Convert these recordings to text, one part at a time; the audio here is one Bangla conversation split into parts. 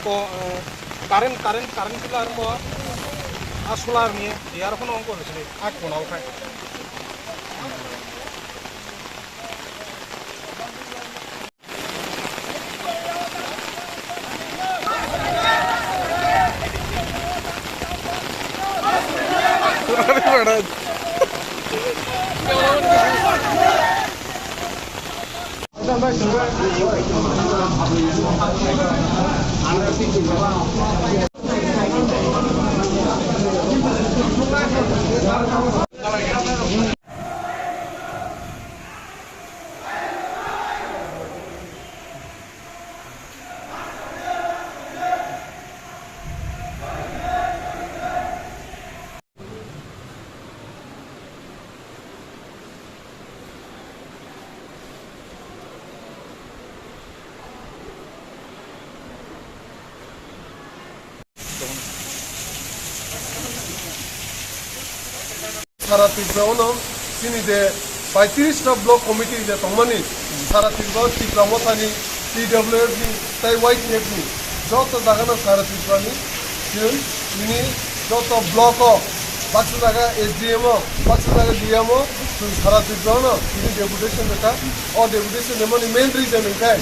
অঙ্ক কারেন্ট কারেন্ট কারেন্ট বিল আর সোলার নিয়ে ইয়ার কোনো অঙ্ক হয়েছিল আগ কোনাও খায় সারা ত্রিপুরা চিনিতে 35টা ব্লক কমিটি যে তমানি সারা ত্রিপুরা ত্রিপুরা মথানি PWFনি তাই YTFনি যত জায়গা সারা ত্রিপুরানি তিনি যত ব্লক বাক্স জায়গা SDM বাক্স জায়গা DM সারা ত্রিপুরা তিনি ডেপুটেশন দেখা ও ডেপুটেশন মানে মেন রিজন এখাই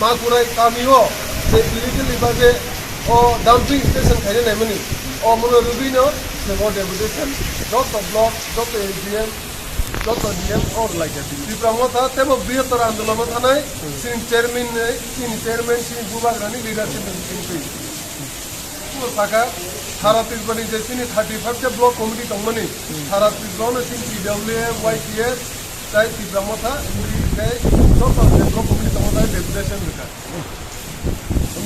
মা কুনাই কামিও যে ইলিগেল বিভাগে ও ডাম্পিং স্টেশন খাইনে নাইমানি ও মনে রুবিনো जों डेपुटेशन যত ব্লক যত SDM যত DM और लाइक ত্রিপুরা মথা তেমো বৃহত্তর আন্দোলন থানায় সিন চেয়ারম্যান সিন বুবাগ্রানি লিডারশিপ সিন পুরো থাকা সারা ত্রিপুরানি যে সিনি 35 টা ব্লক কমিটি দংমানি সারা ত্রিপুরানো সিন PWF YTF তাই ত্রিপুরা মথা যত ব্লক কমিটি দংমানি ডেপুটেশন লেখা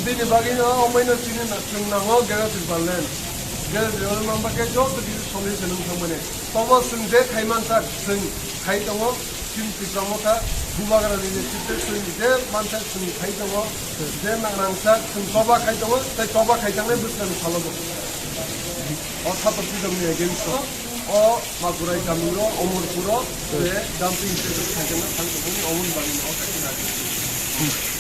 দিনে বাগিনা অমাইনা সিনি না নাও গেরা ত্রিপুরালেন Gerald Mambake job the solution company. Thomas and Dead Haimansak Sing Haitamo, Sim Pramota, Bubagar Swing, their Mansak Sing Haitamo, their Nansak, some Koba Haitamo, the Koba Haitame Bustan Salabo. Or Tapatism against or Makurai Kamuro, Omurpuro, the dumping station, and the only one in